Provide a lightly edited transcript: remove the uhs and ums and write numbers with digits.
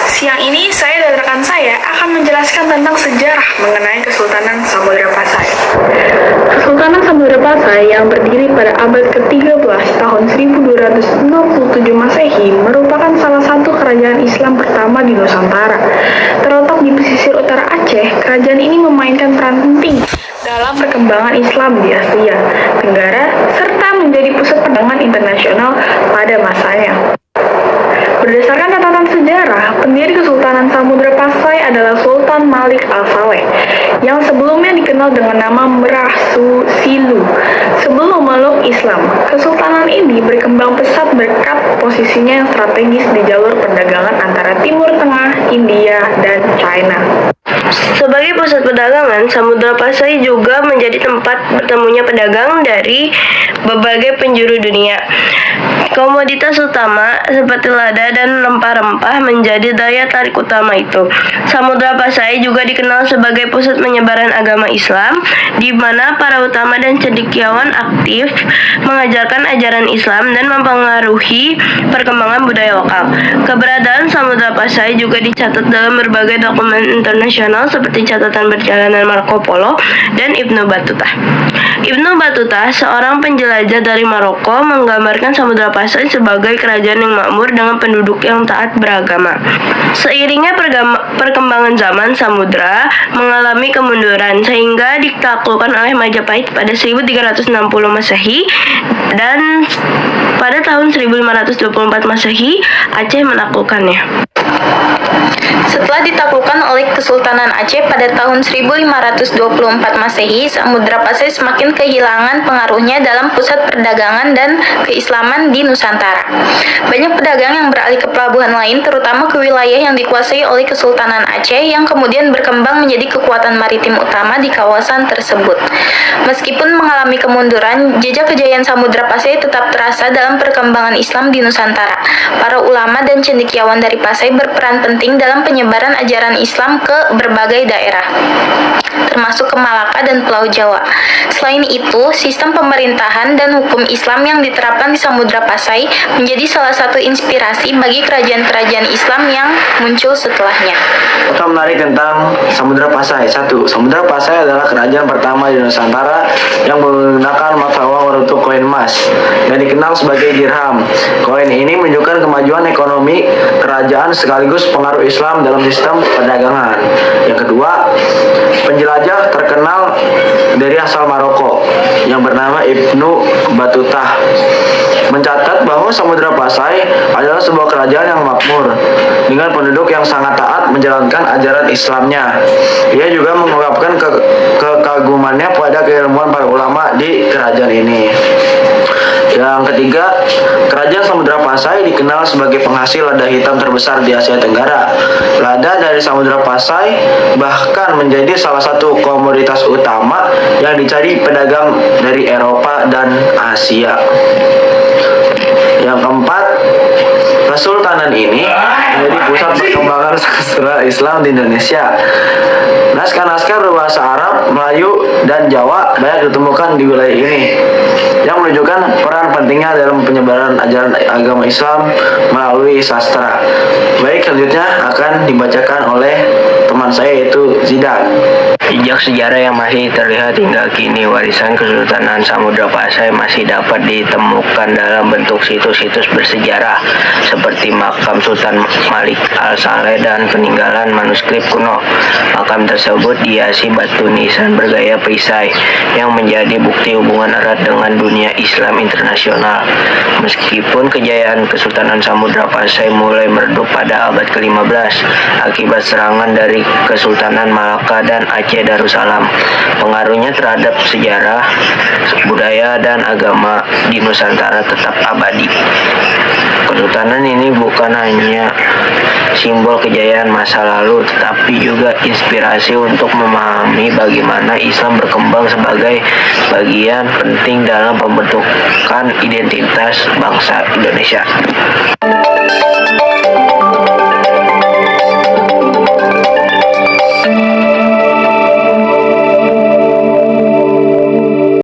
Siang ini saya dan rekan saya akan menjelaskan tentang sejarah mengenai Kesultanan Samudra Pasai. Kesultanan Samudra Pasai yang berdiri pada abad ke-13 tahun 1267 Masehi merupakan salah satu kerajaan Islam pertama di Nusantara. Terletak di pesisir utara Aceh, kerajaan ini memainkan peran penting dalam perkembangan Islam di Asia Tenggara serta menjadi pusat perdagangan internasional pada masanya. Berdasarkan catatan sejarah, pendiri Kesultanan Samudra Pasai adalah Sultan Malik Al-Saleh, yang sebelumnya dikenal dengan nama Merah Silu. Sebelum memeluk Islam, Kesultanan ini berkembang pesat berkat posisinya yang strategis di jalur perdagangan antara Timur Tengah, India, dan China. Sebagai pusat perdagangan, Samudra Pasai juga menjadi tempat bertemunya pedagang dari berbagai penjuru dunia. Komoditas utama seperti lada dan rempah-rempah menjadi daya tarik utama itu. Samudra Pasai juga dikenal sebagai pusat penyebaran agama Islam, di mana para ulama dan cendekiawan aktif mengajarkan ajaran Islam dan mempengaruhi perkembangan budaya lokal. Keberadaan Samudra Pasai juga dicatat dalam berbagai dokumen internasional seperti catatan perjalanan Marco Polo dan Ibnu Battuta. Ibnu Battuta, seorang penjelajah dari Maroko, menggambarkan Samudra Pasai sebagai kerajaan yang makmur dengan penduduk yang taat beragama. Seiringnya perkembangan zaman, Samudra mengalami kemunduran sehingga ditaklukkan oleh Majapahit pada 1360 Masehi dan pada tahun 1524 Masehi Aceh menaklukkannya. Setelah ditaklukkan oleh Kesultanan Aceh pada tahun 1524 Masehi, Samudra Pasai semakin kehilangan pengaruhnya dalam pusat perdagangan dan keislaman di Nusantara. Banyak pedagang yang beralih ke pelabuhan lain, terutama ke wilayah yang dikuasai oleh Kesultanan Aceh yang kemudian berkembang menjadi kekuatan maritim utama di kawasan tersebut. Meskipun mengalami kemunduran, jejak kejayaan Samudra Pasai tetap terasa dalam perkembangan Islam di Nusantara. Para ulama dan cendekiawan dari Pasai berperan penting dalam penyebaran ajaran Islam ke berbagai daerah, termasuk ke Malaka dan Pulau Jawa. Selain itu, sistem pemerintahan dan hukum Islam yang diterapkan di Samudra Pasai menjadi salah satu inspirasi bagi kerajaan-kerajaan Islam yang muncul setelahnya. Fakta menarik tentang Samudra Pasai. 1. Samudra Pasai adalah kerajaan pertama di Nusantara yang menggunakan mata uang untuk koin emas yang dikenal sebagai dirham. Koin ini menunjukkan kemajuan ekonomi kerajaan sekaligus pengaruh Islam dalam sistem perdagangan. Yang kedua, penjelajah terkenal dari asal Maroko yang bernama Ibnu Battuta mencatat bahwa Samudra Pasai adalah sebuah kerajaan yang makmur dengan penduduk yang sangat taat menjalankan ajaran Islamnya. Ia juga mengungkapkan kekagumannya pada keilmuan para ulama di kerajaan ini. Yang ketiga, kerajaan Samudra Pasai dikenal sebagai penghasil lada hitam terbesar di Asia Tenggara. Lada dari Samudra Pasai bahkan menjadi salah satu komoditas utama yang dicari pedagang dari Eropa dan Asia. Yang keempat, Kesultanan ini menjadi pusat perkembangan sastra Islam di Indonesia. Naskah-naskah berbahasa Arab, Melayu, dan Jawa banyak ditemukan di wilayah ini yang menunjukkan peran pentingnya dalam penyebaran ajaran agama Islam melalui sastra. Baik, selanjutnya akan dibacakan oleh teman saya yaitu Zidan. Jejak sejarah yang masih terlihat hingga kini, warisan Kesultanan Samudra Pasai masih dapat ditemukan dalam bentuk situs-situs bersejarah seperti makam Sultan Malik Al-Saleh dan peninggalan manuskrip kuno. Makam tersebut dihiasi batu nisan bergaya perisai yang menjadi bukti hubungan erat dengan dunia Islam internasional. Meskipun kejayaan Kesultanan Samudra Pasai mulai meredup pada abad ke-15 akibat serangan dari Kesultanan Malaka dan Aceh Darussalam, pengaruhnya terhadap sejarah, budaya, dan agama di Nusantara tetap abadi. Kesultanan ini bukan hanya simbol kejayaan masa lalu, tetapi juga inspirasi untuk memahami bagaimana Islam berkembang sebagai bagian penting dalam pembentukan identitas bangsa Indonesia.